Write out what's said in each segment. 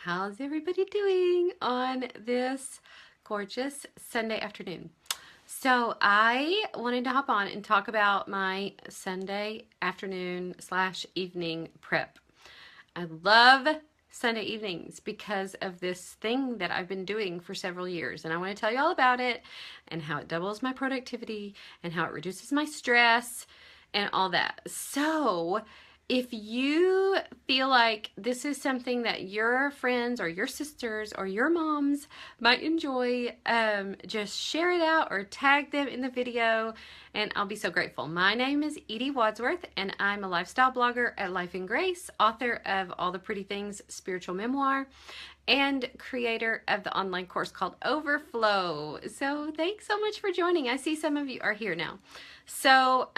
How's everybody doing on this gorgeous Sunday afternoon? So I wanted to hop on and talk about my Sunday afternoon / evening prep. I love Sunday evenings because of this thing that I've been doing for several years, and I want to tell you all about it and how it doubles my productivity and how it reduces my stress and all that. So if you feel like this is something that your friends or your sisters or your moms might enjoy, just share it out or tag them in the video and I'll be so grateful. My name is Edie Wadsworth and I'm a lifestyle blogger at Life in Grace, author of All the Pretty Things spiritual memoir, and creator of the online course called Overflow. So thanks so much for joining. I see some of you are here now. So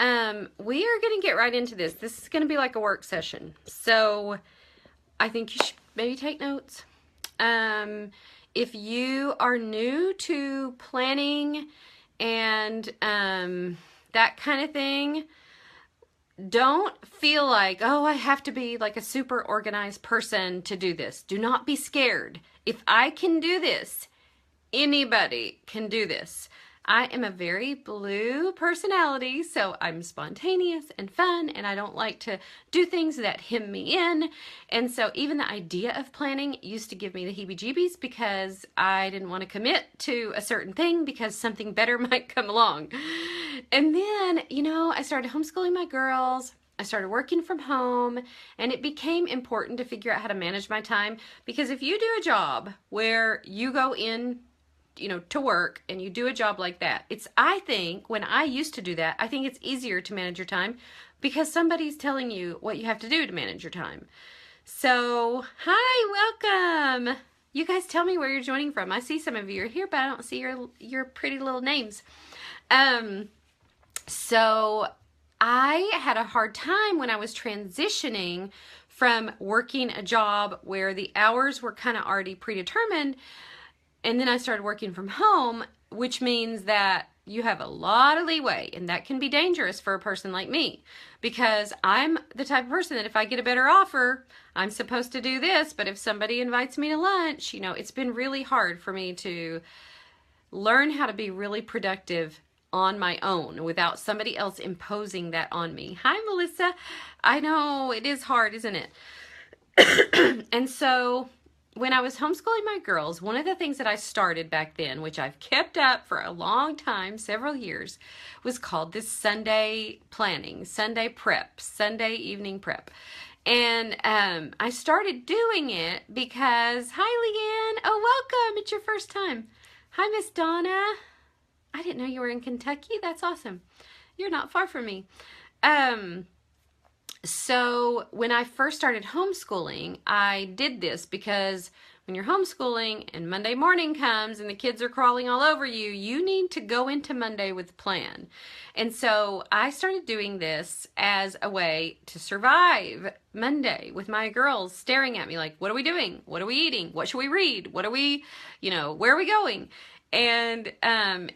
we are going to get right into this. This is going to be like a work session. So I think you should maybe take notes. If you are new to planning and that kind of thing, don't feel like, oh, I have to be like a super organized person to do this. Do not be scared. If I can do this, anybody can do this. I am a very blue personality, so I'm spontaneous and fun, and I don't like to do things that hem me in. And so even the idea of planning used to give me the heebie-jeebies because I didn't want to commit to a certain thing because something better might come along. And then, I started homeschooling my girls. I started working from home, and it became important to figure out how to manage my time, because if you do a job where you go in to work and you do a job like that, I think when I used to do that, I think it's easier to manage your time because somebody's telling you what you have to do to manage your time. So, hi, welcome. You guys tell me where you're joining from. I see some of you are here, but I don't see your pretty little names. So I had a hard time when I was transitioning from working a job where the hours were kind of already predetermined. And then I started working from home, which means that you have a lot of leeway, and that can be dangerous for a person like me, because I'm the type of person that if I get a better offer, I'm supposed to do this, but if somebody invites me to lunch, it's been really hard for me to learn how to be really productive on my own without somebody else imposing that on me. Hi, Melissa. I know it is hard, isn't it? And so when I was homeschooling my girls, one of the things that I started back then, which I've kept up for a long time, several years, was called this Sunday planning, Sunday prep, Sunday evening prep. And I started doing it because, hi, Leanne. Oh, welcome. It's your first time. Hi, Miss Donna. I didn't know you were in Kentucky. That's awesome. You're not far from me. So when I first started homeschooling, I did this because when you're homeschooling and Monday morning comes and the kids are crawling all over you, you need to go into Monday with a plan. And so I started doing this as a way to survive Monday with my girls staring at me like, what are we doing? What are we eating? What should we read? What are we, where are we going? And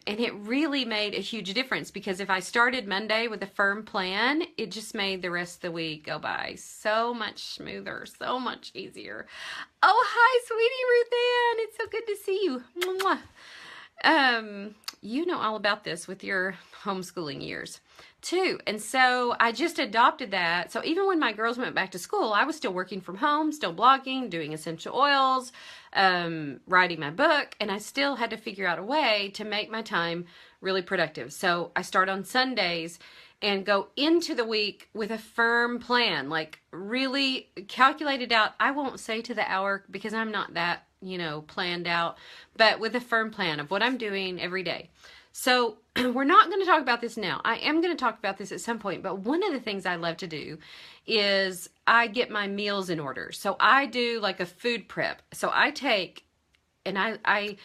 it really made a huge difference, because if I started Monday with a firm plan, it just made the rest of the week go by so much smoother, so much easier. Oh, hi, sweetie Ruth Ann. It's so good to see you. Mwah. You know all about this with your homeschooling years too. And so I just adopted that. So even when my girls went back to school, I was still working from home, still blogging, doing essential oils, writing my book, and I still had to figure out a way to make my time really productive. So I start on Sundays and go into the week with a firm plan, like really calculated out. I won't say to the hour because I'm not that, planned out, but with a firm plan of what I'm doing every day. So we're not going to talk about this now. I am going to talk about this at some point, but one of the things I love to do is I get my meals in order. So I do like a food prep. So I take, and I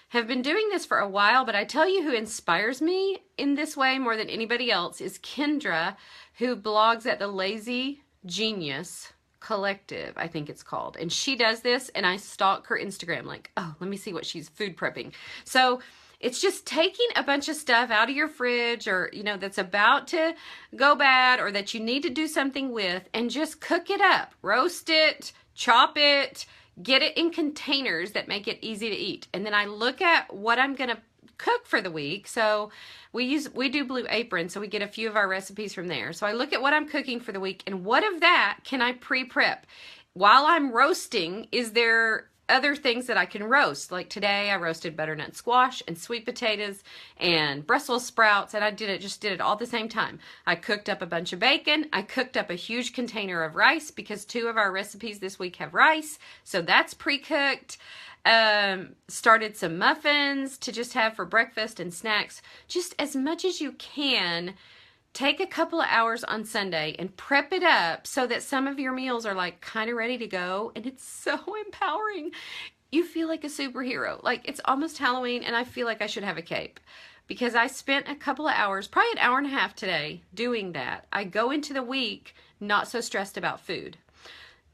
have been doing this for a while, but I tell you who inspires me in this way more than anybody else is Kendra, who blogs at the Lazy Genius Collective, I think it's called. And she does this, and I stalk her Instagram like, oh, let me see what she's food prepping. So it's just taking a bunch of stuff out of your fridge or, that's about to go bad or that you need to do something with, and just cook it up, roast it, chop it, get it in containers that make it easy to eat. And then I look at what I'm going to cook for the week. So we do Blue Apron, so we get a few of our recipes from there. So I look at what I'm cooking for the week and what of that can I pre-prep. While I'm roasting, is there other things that I can roast? Like today I roasted butternut squash and sweet potatoes and Brussels sprouts, and I just did it all at the same time. I cooked up a bunch of bacon. I cooked up a huge container of rice because 2 of our recipes this week have rice, so that's pre-cooked. Started some muffins to just have for breakfast and snacks. Just as much as you can. Take a couple of hours on Sunday and prep it up so that some of your meals are like kind of ready to go, and it's so empowering. You feel like a superhero. Like it's almost Halloween and I feel like I should have a cape because I spent a couple of hours, probably an hour and a half today doing that. I go into the week not so stressed about food.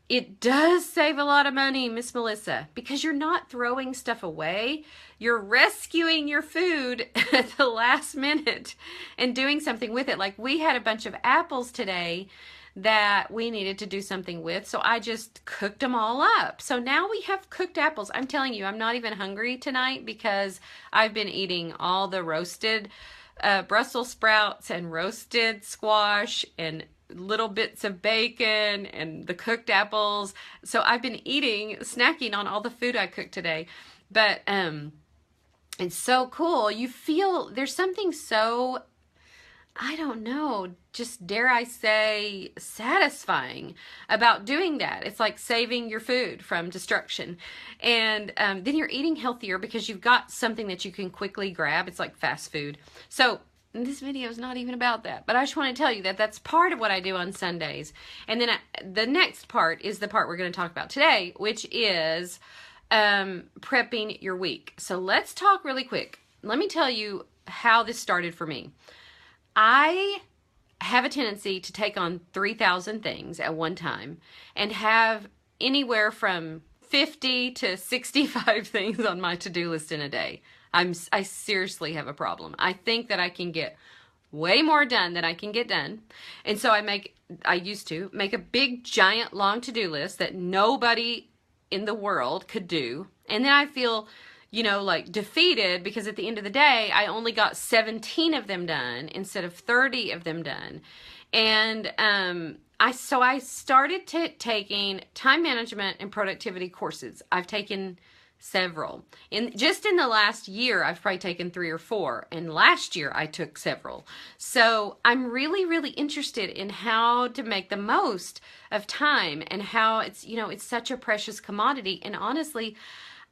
It does save a lot of money, Miss Melissa, because you're not throwing stuff away. You're rescuing your food at the last minute and doing something with it. Like we had a bunch of apples today that we needed to do something with, so I just cooked them all up. So now we have cooked apples. I'm telling you, I'm not even hungry tonight because I've been eating all the roasted Brussels sprouts and roasted squash and little bits of bacon and the cooked apples. So I've been snacking on all the food I cooked today. But it's so cool. You feel there's something so, I don't know, just dare I say, satisfying about doing that. It's like saving your food from destruction. And then you're eating healthier because you've got something that you can quickly grab. It's like fast food. So this video is not even about that, but I just want to tell you that that's part of what I do on Sundays. And then the next part is the part we're going to talk about today, which is prepping your week. So let's talk really quick. Let me tell you how this started for me. I have a tendency to take on 3,000 things at one time and have anywhere from 50 to 65 things on my to-do list in a day. I seriously have a problem. I think that I can get way more done than I can get done. And so I used to make a big, giant, long to-do list that nobody in the world could do. And then I feel, like defeated because at the end of the day, I only got 17 of them done instead of 30 of them done. And I started taking time management and productivity courses. I've taken several. Just in the last year, I've probably taken 3 or 4. And last year, I took several. So I'm really, really interested in how to make the most of time and how it's such a precious commodity. And honestly,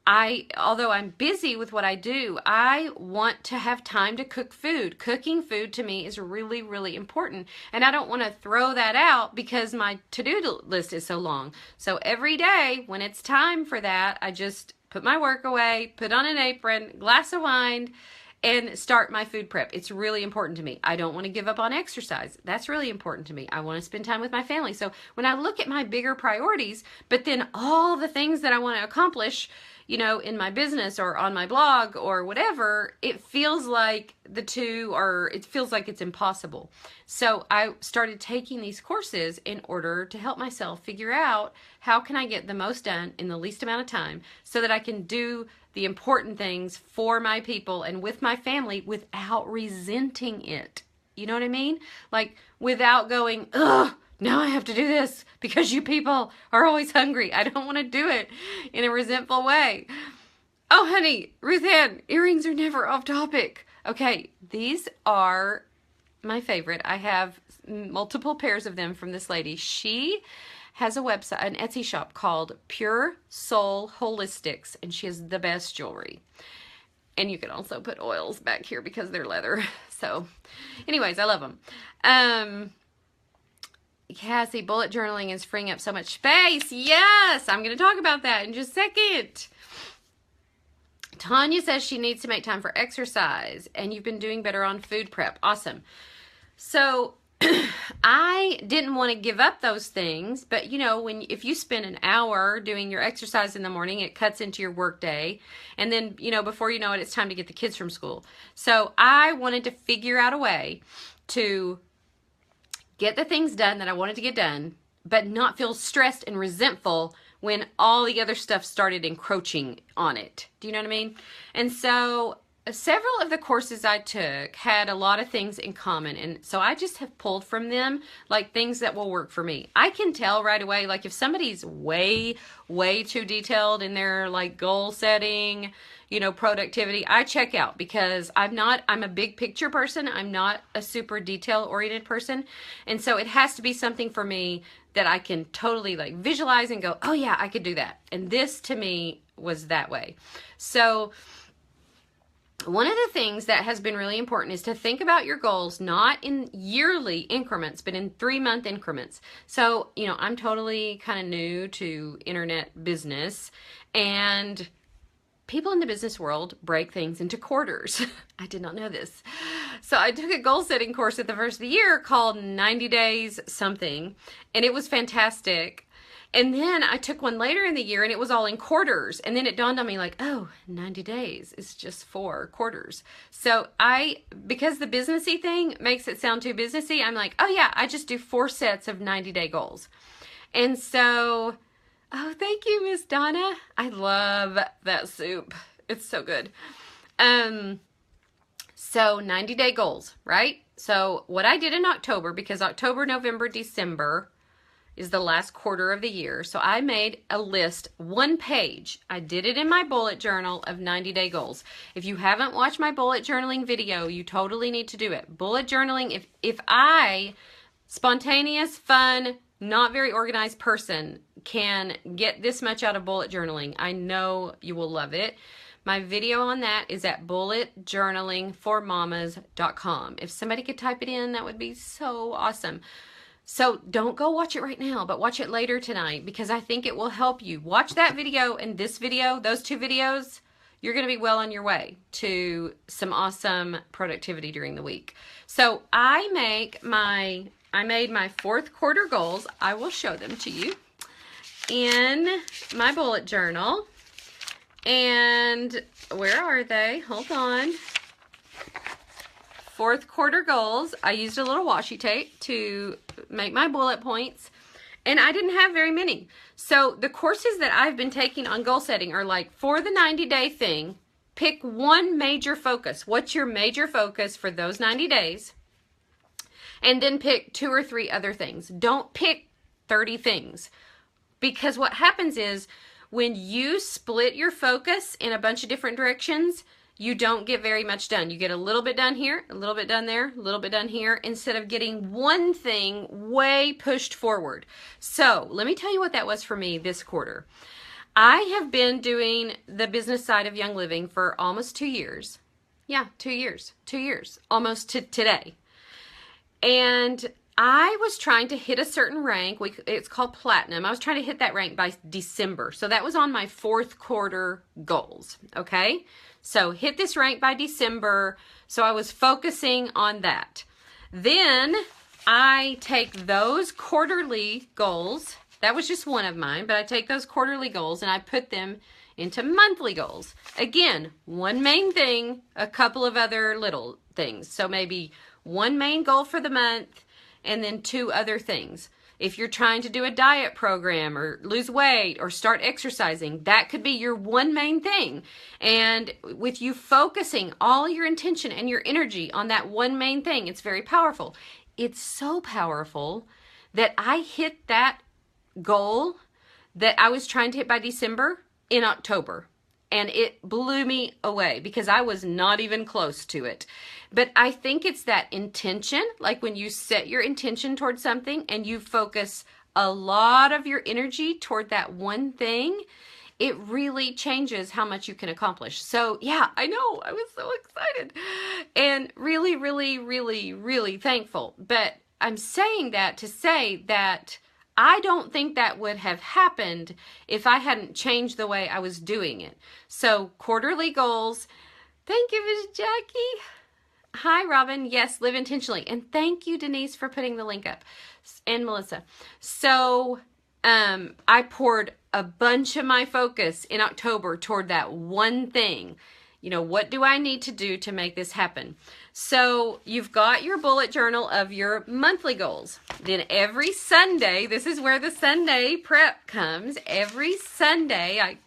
although I'm busy with what I do, I want to have time to cook food. Cooking food to me is really, really important. And I don't want to throw that out because my to-do list is so long. So every day when it's time for that, I just put my work away, put on an apron, glass of wine, and start my food prep. It's really important to me. I don't want to give up on exercise. That's really important to me. I want to spend time with my family. So when I look at my bigger priorities, but then all the things that I want to accomplish, in my business or on my blog or whatever, it feels like it feels like it's impossible. So I started taking these courses in order to help myself figure out how can I get the most done in the least amount of time so that I can do the important things for my people and with my family without resenting it. You know what I mean? Like without going, ugh, now I have to do this because you people are always hungry. I don't want to do it in a resentful way. Oh, honey, Ruth Ann, earrings are never off topic. Okay, these are my favorite. I have multiple pairs of them from this lady. She has a website, an Etsy shop called Pure Soul Holistics, and she has the best jewelry. And you can also put oils back here because they're leather. So anyways, I love them. Cassie, bullet journaling is freeing up so much space. Yes, I'm going to talk about that in just a second. Tanya says she needs to make time for exercise, and you've been doing better on food prep. Awesome. So I didn't want to give up those things, but if you spend an hour doing your exercise in the morning, it cuts into your work day. And then, before you know it, it's time to get the kids from school. So I wanted to figure out a way to get the things done that I wanted to get done, but not feel stressed and resentful when all the other stuff started encroaching on it. Do you know what I mean? And so several of the courses I took had a lot of things in common, and so I just have pulled from them like things that will work for me. I can tell right away, like if somebody's way too detailed in their like goal setting, you know, productivity, I check out, because I'm a big picture person. I'm not a super detail oriented person, and so it has to be something for me that I can totally like visualize and go, oh yeah, I could do that. And this to me was that way. So one of the things that has been really important is to think about your goals not in yearly increments, but in 3-month increments. So, you know, I'm totally kind of new to internet business, and people in the business world break things into quarters. I did not know this. So I took a goal setting course at the first of the year called 90 Days something, and it was fantastic. And then I took one later in the year, and it was all in quarters. And then it dawned on me like, oh, 90 days is just 4 quarters. So because the businessy thing makes it sound too businessy, I'm like, oh yeah, I just do 4 sets of 90-day goals. And so, oh, thank you, Miss Donna. I love that soup. It's so good. So 90-day goals, right? So what I did in October, because October, November, December is the last quarter of the year. So I made a list, 1 page. I did it in my bullet journal of 90-day goals. If you haven't watched my bullet journaling video, you totally need to do it. Bullet journaling, if I, spontaneous, fun, not very organized person, can get this much out of bullet journaling, I know you will love it. My video on that is at bulletjournalingformamas.com. If somebody could type it in, that would be so awesome. So don't go watch it right now, but watch it later tonight, because I think it will help you. Watch that video and this video, those 2 videos, you're going to be well on your way to some awesome productivity during the week. So I made my 4th quarter goals. I will show them to you in my bullet journal. And where are they? Hold on. 4th quarter goals. I used a little washi tape to make my bullet points, and I didn't have very many. So the courses that I've been taking on goal setting are like, for the 90-day thing, pick one major focus. What's your major focus for those 90 days? And then pick 2 or 3 other things. Don't pick 30 things, because what happens is when you split your focus in a bunch of different directions, you don't get very much done. You get a little bit done here, a little bit done there, a little bit done here, instead of getting one thing way pushed forward. So let me tell you what that was for me this quarter. I have been doing the business side of Young Living for almost 2 years. Yeah, 2 years. 2 years. Almost to today. And I was trying to hit a certain rank. It's called Platinum. I was trying to hit that rank by December. So that was on my 4th quarter goals. Okay? So hit this rank by December. So I was focusing on that. Then I take those quarterly goals. That was just one of mine, but I take those quarterly goals and I put them into monthly goals. Again, one main thing, a couple of other little things. So maybe one main goal for the month and then 2 other things. If you're trying to do a diet program or lose weight or start exercising, that could be your one main thing. And with you focusing all your intention and your energy on that one main thing, it's very powerful. It's so powerful that I hit that goal that I was trying to hit by December in October. And it blew me away because I was not even close to it. But I think it's that intention, like when you set your intention towards something and you focus a lot of your energy toward that one thing, it really changes how much you can accomplish. So yeah, I know, I was so excited and really, really, really, really thankful. But I'm saying that to say that I don't think that would have happened if I hadn't changed the way I was doing it. So quarterly goals. Thank you, Ms. Jackie. Hi, Robin. Yes, live intentionally. And thank you, Denise, for putting the link up. And Melissa. So I poured a bunch of my focus in October toward that one thing. what do I need to do to make this happen? So you've got your bullet journal of your monthly goals. Then every Sunday, this is where the Sunday prep comes. Every Sunday,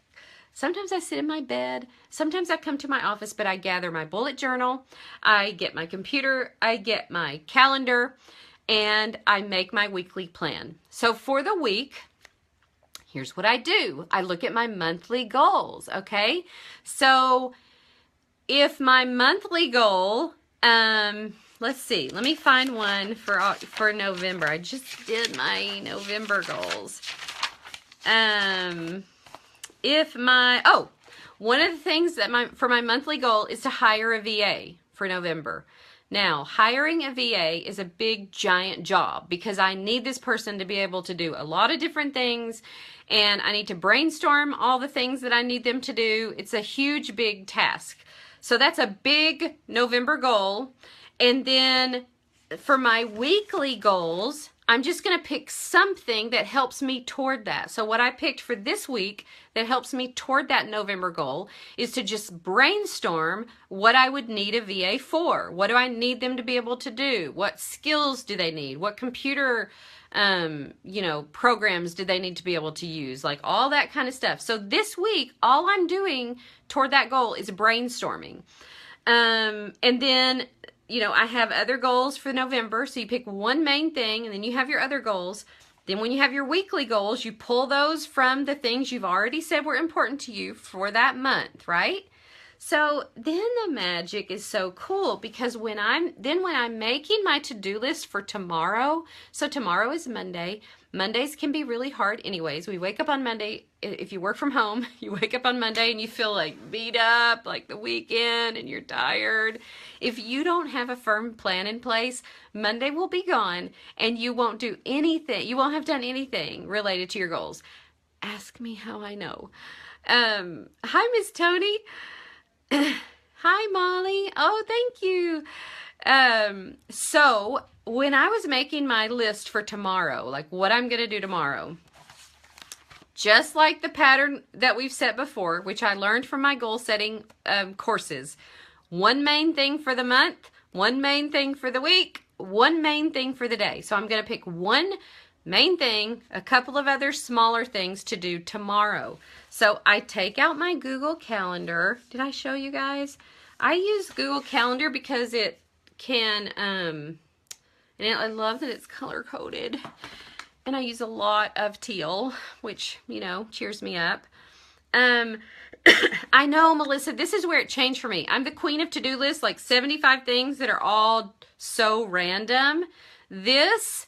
sometimes I sit in my bed, sometimes I come to my office, but I gather my bullet journal, I get my computer, I get my calendar, and I make my weekly plan. So for the week, here's what I do. I look at my monthly goals, okay? So if my monthly goal, let's see, let me find one for November. I just did my November goals. One of the things that for my monthly goal is to hire a VA for November. Now, hiring a VA is a big, giant job because I need this person to be able to do a lot of different things, and I need to brainstorm all the things that I need them to do. It's a huge, big task. So that's a big November goal. And then for my weekly goals, I'm just going to pick something that helps me toward that. So what I picked for this week that helps me toward that November goal is to just brainstorm what I would need a VA for. What do I need them to be able to do? What skills do they need? What computer programs do they need to be able to use? Like all that kind of stuff. So this week, all I'm doing toward that goal is brainstorming. And then I have other goals for November. So you pick one main thing and then you have your other goals. Then when you have your weekly goals, you pull those from the things you've already said were important to you for that month, right? So then the magic is so cool because when I'm making my to-do list for tomorrow, so tomorrow is Monday. Mondays can be really hard anyways. We wake up on Monday. If you work from home, you wake up on Monday and you feel like beat up, like the weekend, and you're tired. If you don't have a firm plan in place, Monday will be gone and you won't do anything. You won't have done anything related to your goals. Ask me how I know. Hi, Miss Tony. Hi, Molly. Oh, thank you. So when I was making my list for tomorrow, like what I'm going to do tomorrow, just like the pattern that we've set before, which I learned from my goal setting courses, one main thing for the month, one main thing for the week, one main thing for the day. So I'm going to pick one main thing, a couple of other smaller things to do tomorrow. So I take out my Google Calendar. Did I show you guys? I use Google Calendar because it can, and I love that it's color coded. And I use a lot of teal, which, cheers me up. I know, Melissa, this is where it changed for me. I'm the queen of to-do lists, like 75 things that are all so random. This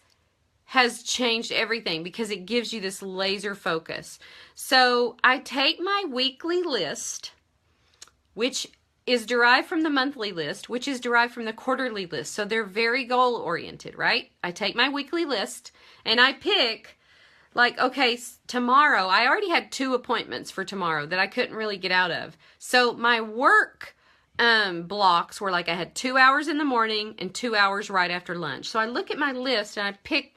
has changed everything because it gives you this laser focus. So I take my weekly list, which is derived from the monthly list, which is derived from the quarterly list. So they're very goal oriented, right? I take my weekly list and I pick like, okay, tomorrow, I already had 2 appointments for tomorrow that I couldn't really get out of. So my work blocks were like I had 2 hours in the morning and 2 hours right after lunch. So I look at my list and I pick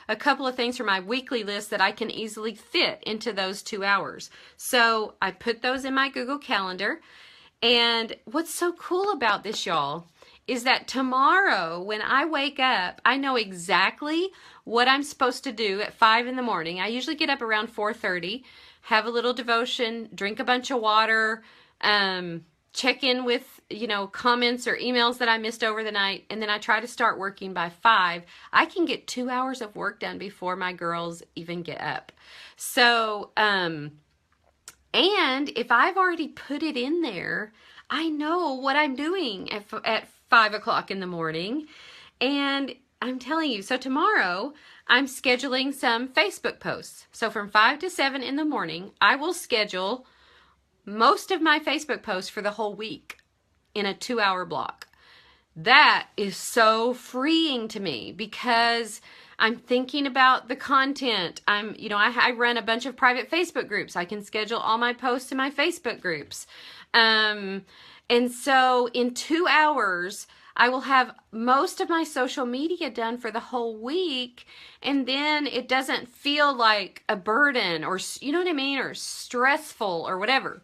a couple of things from my weekly list that I can easily fit into those 2 hours. So I put those in my Google Calendar. And what's so cool about this, y'all, is that tomorrow when I wake up, I know exactly what I'm supposed to do at 5 in the morning. I usually get up around 4:30, have a little devotion, drink a bunch of water, check in with, comments or emails that I missed over the night, and then I try to start working by 5. I can get 2 hours of work done before my girls even get up. So, and if I've already put it in there, I know what I'm doing at 5 o'clock in the morning. And I'm telling you, so tomorrow I'm scheduling some Facebook posts. So from 5 to 7 in the morning, I will schedule most of my Facebook posts for the whole week in a 2-hour block. That is so freeing to me because I'm thinking about the content. I run a bunch of private Facebook groups. I can schedule all my posts in my Facebook groups. And so in 2 hours, I will have most of my social media done for the whole week. And then it doesn't feel like a burden or, you know what I mean? Or stressful or whatever.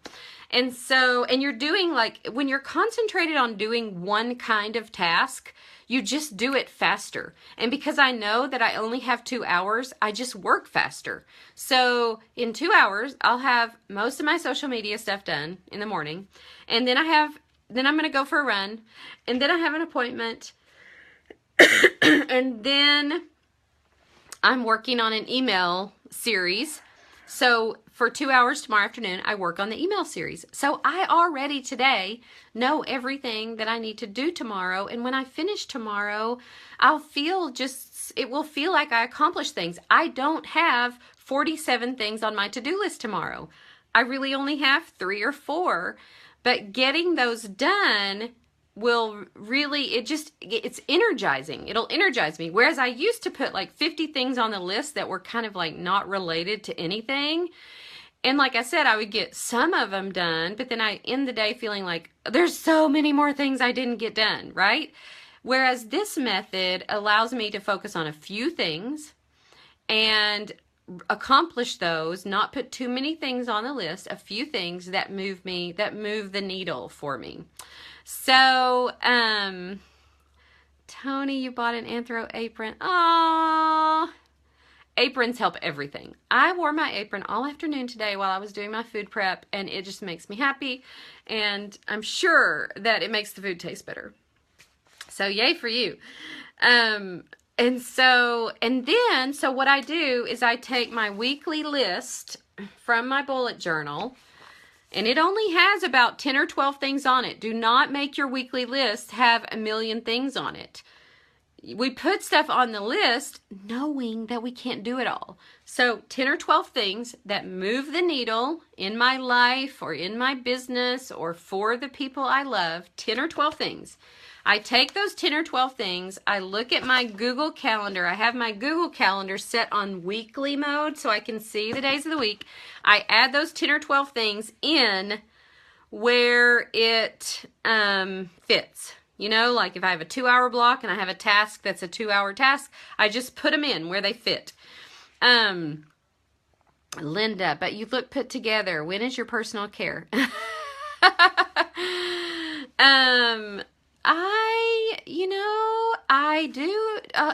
And so, and you're doing like, when you're concentrated on doing one kind of task, you just do it faster. And because I know that I only have 2 hours, I just work faster. So in 2 hours, I'll have most of my social media stuff done in the morning. And then then I'm going to go for a run. And then I have an appointment. And then I'm working on an email series. So for 2 hours tomorrow afternoon, I work on the email series. So I already today know everything that I need to do tomorrow. And when I finish tomorrow, it will feel like I accomplished things. I don't have 47 things on my to-do list tomorrow. I really only have 3 or 4. But getting those done will really, it's energizing. It'll energize me. Whereas I used to put like 50 things on the list that were kind of like not related to anything. And like I said, I would get some of them done, but then I end the day feeling like there's so many more things I didn't get done, right? Whereas this method allows me to focus on a few things and accomplish those, not put too many things on the list, a few things that move the needle for me. So, Tony, you bought an Anthro apron. Aww. Aprons help everything. I wore my apron all afternoon today while I was doing my food prep, and it just makes me happy. And I'm sure that it makes the food taste better. So yay for you. So what I do is I take my weekly list from my bullet journal, and it only has about 10 or 12 things on it. Do not make your weekly list have a million things on it. We put stuff on the list knowing that we can't do it all. So 10 or 12 things that move the needle in my life or in my business or for the people I love, 10 or 12 things. I take those 10 or 12 things, I look at my Google Calendar. I have my Google Calendar set on weekly mode so I can see the days of the week. I add those 10 or 12 things in where it fits. You know, like if I have a 2-hour block and I have a task that's a 2-hour task, I just put them in where they fit. Linda, but you look put together. When is your personal care?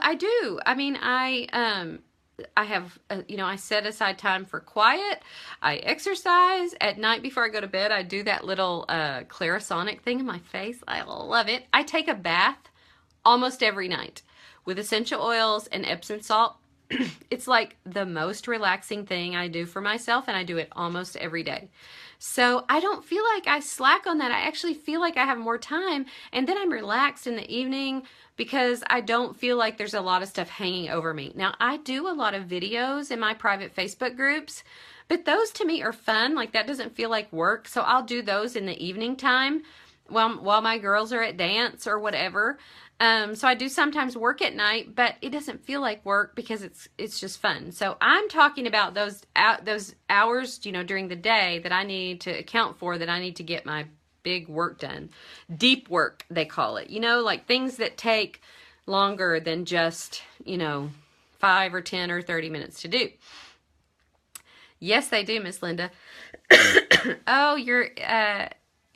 I do. I mean, I have, I set aside time for quiet. I exercise at night before I go to bed. I do that little Clarisonic thing in my face. I love it. I take a bath almost every night with essential oils and Epsom salt. It's like the most relaxing thing I do for myself, and I do it almost every day. So I don't feel like I slack on that. I actually feel like I have more time, and then I'm relaxed in the evening because I don't feel like there's a lot of stuff hanging over me. Now, I do a lot of videos in my private Facebook groups, but those to me are fun. Like, that doesn't feel like work, so I'll do those in the evening time while my girls are at dance or whatever. So I do sometimes work at night, but it doesn't feel like work because it's just fun. So I'm talking about those hours, during the day that I need to account for, that I need to get my big work done. Deep work, they call it. Like things that take longer than just, 5 or 10 or 30 minutes to do. Yes, they do, Miss Linda. Oh, you're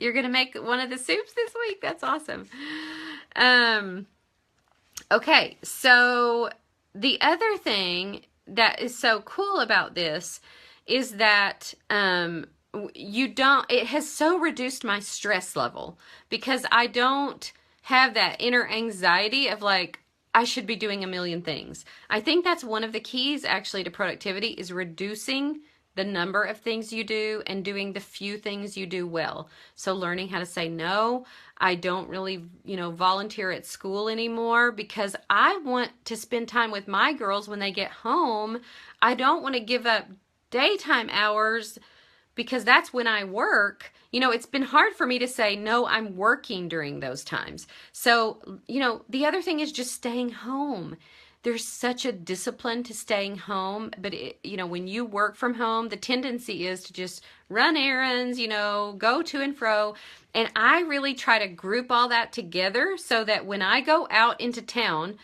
going to make one of the soups this week? That's awesome. Okay, so the other thing that is so cool about this is that it has so reduced my stress level because I don't have that inner anxiety of like, I should be doing a million things. I think that's one of the keys actually to productivity is reducing the number of things you do and doing the few things you do well. So learning how to say no. I don't really, volunteer at school anymore because I want to spend time with my girls when they get home. I don't want to give up daytime hours because that's when I work. It's been hard for me to say, no, I'm working during those times. So, the other thing is just staying home. There's such a discipline to staying home, but when you work from home, the tendency is to just run errands, go to and fro. And I really try to group all that together so that when I go out into town,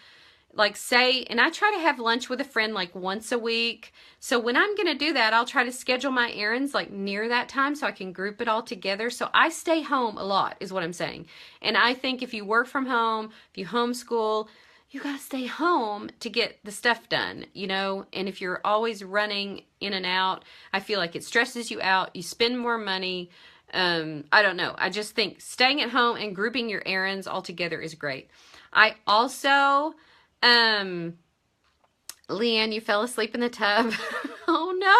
like say, and I try to have lunch with a friend like once a week. So when I'm going to do that, I'll try to schedule my errands like near that time so I can group it all together. So I stay home a lot is what I'm saying. And I think if you work from home, if you homeschool, you got to stay home to get the stuff done, you know? And if you're always running in and out, I feel like it stresses you out. You spend more money. I don't know. I just think staying at home and grouping your errands all together is great. I also, Leanne, you fell asleep in the tub. Oh no.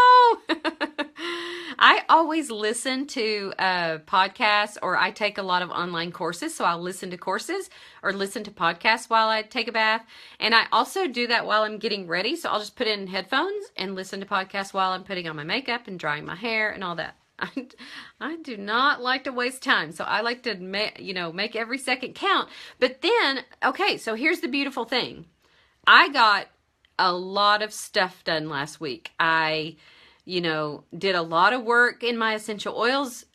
I always listen to podcasts, or I take a lot of online courses. So I'll listen to courses or listen to podcasts while I take a bath. And I also do that while I'm getting ready. So I'll just put in headphones and listen to podcasts while I'm putting on my makeup and drying my hair and all that. I do not like to waste time. So I like to make every second count. But then, okay, so here's the beautiful thing. I got a lot of stuff done last week. I did a lot of work in my essential oils,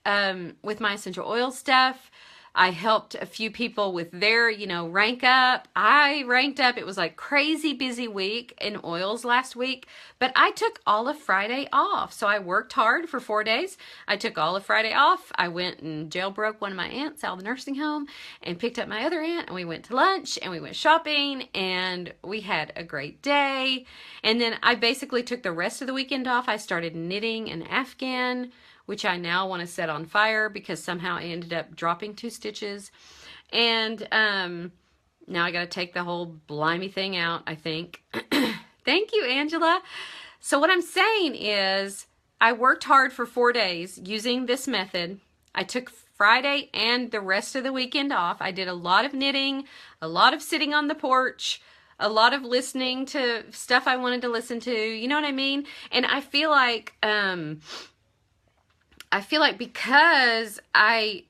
with my essential oil stuff. I helped a few people with their, rank up. I ranked up. It was like crazy busy week in oils last week, but I took all of Friday off. So I worked hard for 4 days. I took all of Friday off. I went and jailbroke one of my aunts out of the nursing home and picked up my other aunt, and we went to lunch and we went shopping and we had a great day. And then I basically took the rest of the weekend off. I started knitting an Afghan, which I now want to set on fire because somehow I ended up dropping 2 stitches. And now I got to take the whole blimey thing out, I think. Thank you, Angela. So what I'm saying is I worked hard for 4 days using this method. I took Friday and the rest of the weekend off. I did a lot of knitting, a lot of sitting on the porch, a lot of listening to stuff I wanted to listen to. You know what I mean? And I feel like because I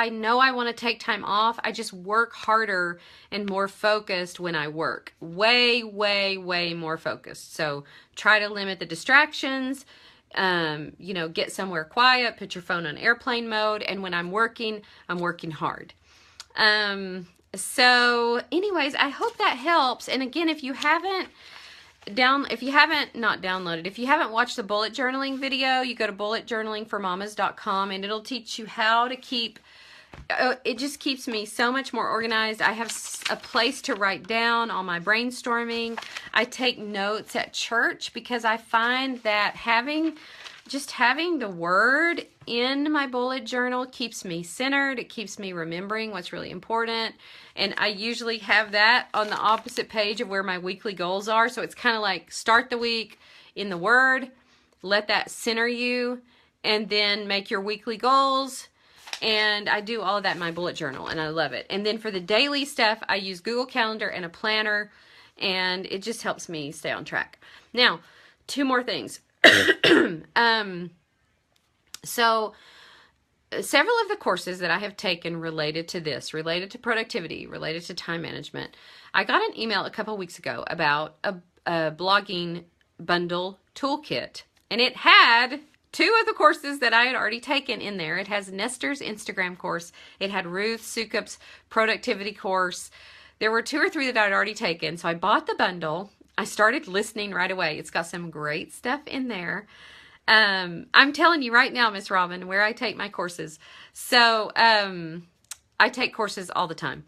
know I want to take time off, I just work harder and more focused when I work. Way, way, way more focused. So try to limit the distractions, get somewhere quiet, put your phone on airplane mode. And when I'm working hard. So anyways, I hope that helps. And again, if you haven't watched the bullet journaling video, you go to bulletjournalingformamas.com and it'll teach you how to keep, it just keeps me so much more organized. I have a place to write down all my brainstorming. I take notes at church because I find that having the word in my bullet journal keeps me centered. It keeps me remembering what's really important. And I usually have that on the opposite page of where my weekly goals are. So it's kind of like start the week in the word, let that center you, and then make your weekly goals. And I do all of that in my bullet journal, and I love it. And then for the daily stuff, I use Google Calendar and a planner, and it just helps me stay on track. Now, 2 more things. So several of the courses that I have taken related to this, related to productivity, related to time management, I got an email a couple weeks ago about a blogging bundle toolkit, and it had 2 of the courses that I had already taken in there. It has Nestor's Instagram course. It had Ruth Soukup's productivity course. There were 2 or 3 that I'd already taken, so I bought the bundle. I started listening right away. It's got some great stuff in there. I'm telling you right now, Miss Robin, where I take my courses. So I take courses all the time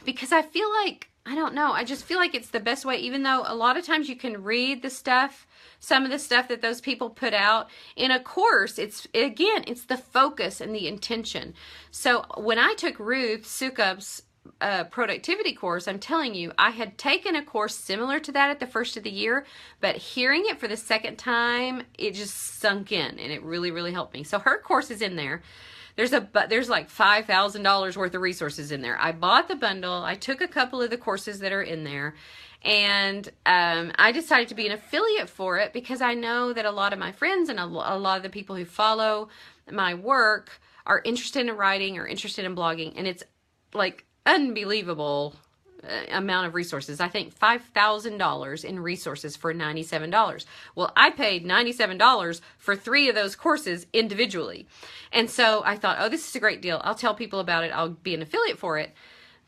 because I feel like, I don't know, I just feel like it's the best way, even though a lot of times you can read the stuff, some of the stuff that those people put out in a course. It's the focus and the intention. So when I took Ruth Soukup's productivity course, I'm telling you, I had taken a course similar to that at the first of the year, but hearing it for the second time, it just sunk in, and it really, really helped me. So her course is in there. There's like $5,000 worth of resources in there. I bought the bundle. I took a couple of the courses that are in there, and I decided to be an affiliate for it because I know that a lot of my friends and a lot of the people who follow my work are interested in writing or interested in blogging, and it's like unbelievable amount of resources. I think $5,000 in resources for $97. Well, I paid $97 for 3 of those courses individually. And so I thought, oh, this is a great deal. I'll tell people about it. I'll be an affiliate for it.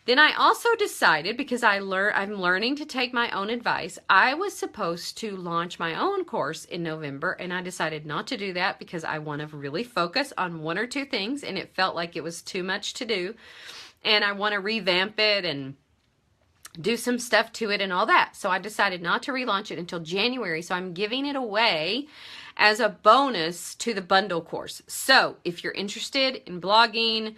Then I also decided, because I'm learning to take my own advice, I was supposed to launch my own course in November, and I decided not to do that because I want to really focus on one or two things, and it felt like it was too much to do, and I want to revamp it and do some stuff to it and all that. So I decided not to relaunch it until January, so I'm giving it away as a bonus to the bundle course. So if you're interested in blogging,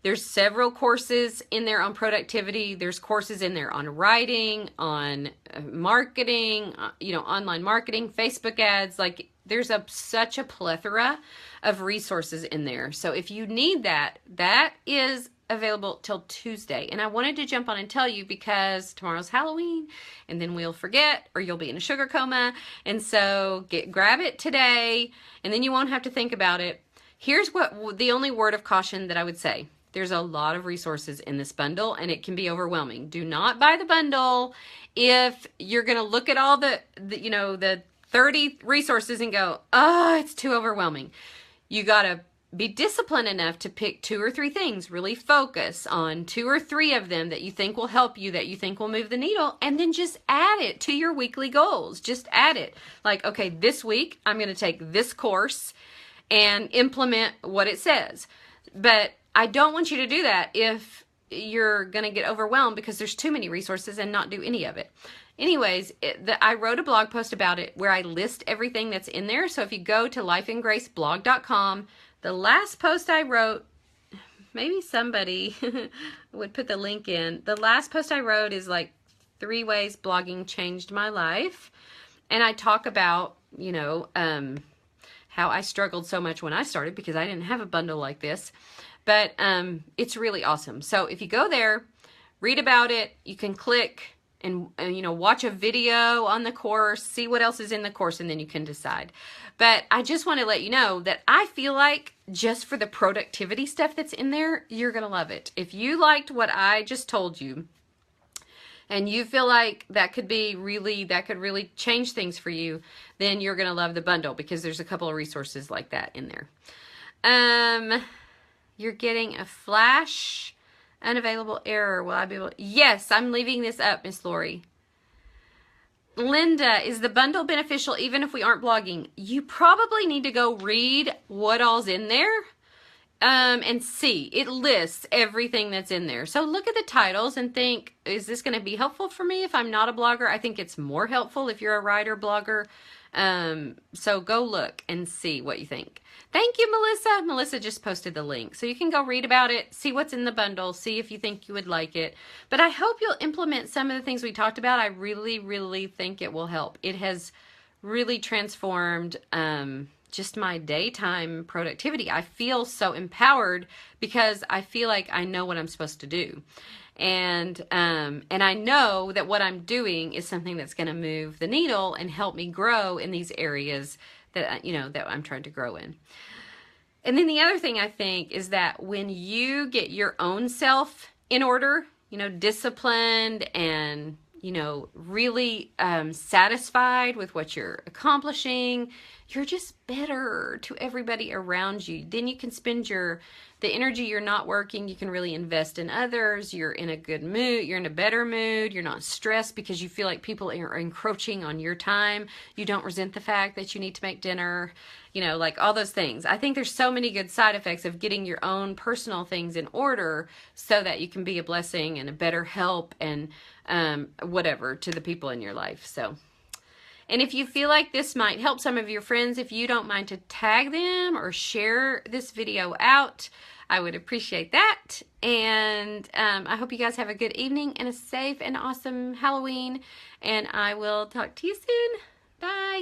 there's several courses in there on productivity. There's courses in there on writing, on marketing, online marketing, Facebook ads. Like there's such a plethora of resources in there. So if you need that, that is available till Tuesday. And I wanted to jump on and tell you because tomorrow's Halloween and then we'll forget or you'll be in a sugar coma. And so grab it today and then you won't have to think about it. Here's the only word of caution that I would say. There's a lot of resources in this bundle and it can be overwhelming. Do not buy the bundle if you're going to look at all the 30 resources and go, oh, it's too overwhelming. You got to be disciplined enough to pick 2 or 3 things, really focus on 2 or 3 of them that you think will help you, that you think will move the needle, and then just add it to your weekly goals. Just add it. Like, okay, this week I'm going to take this course and implement what it says. But I don't want you to do that if you're going to get overwhelmed because there's too many resources and not do any of it. Anyways, I wrote a blog post about it where I list everything that's in there. So if you go to lifeandgraceblog.com, the last post I wrote, maybe somebody would put the link in. The last post I wrote is like 3 ways blogging changed my life. And I talk about, how I struggled so much when I started because I didn't have a bundle like this. But it's really awesome. So if you go there, read about it, you can click and watch a video on the course, see what else is in the course, and then you can decide. But I just want to let you know that I feel like just for the productivity stuff that's in there, you're going to love it. If you liked what I just told you, and you feel like that could really change things for you, then you're going to love the bundle because there's a couple of resources like that in there. You're getting a flash unavailable error. Will I be able? Yes, I'm leaving this up, Miss Lori. Linda, is the bundle beneficial even if we aren't blogging? You probably need to go read what all's in there and see. It lists everything that's in there. So look at the titles and think, is this going to be helpful for me if I'm not a blogger? I think it's more helpful if you're a writer, blogger. So go look and see what you think. Thank you, Melissa. Melissa just posted the link. So you can go read about it, see what's in the bundle, see if you think you would like it. But I hope you'll implement some of the things we talked about. I really, really think it will help. It has really transformed just my daytime productivity. I feel so empowered because I feel like I know what I'm supposed to do. And I know that what I'm doing is something that's going to move the needle and help me grow in these areas that, that I'm trying to grow in. And then the other thing I think is that when you get your own self in order, disciplined and, really satisfied with what you're accomplishing, you're just better to everybody around you. Then you can spend the energy you're not working, you can really invest in others. You're in a good mood. You're in a better mood. You're not stressed because you feel like people are encroaching on your time. You don't resent the fact that you need to make dinner, like all those things. I think there's so many good side effects of getting your own personal things in order so that you can be a blessing and a better help and whatever to the people in your life. So. And if you feel like this might help some of your friends, if you don't mind to tag them or share this video out, I would appreciate that. And I hope you guys have a good evening and a safe and awesome Halloween. And I will talk to you soon. Bye.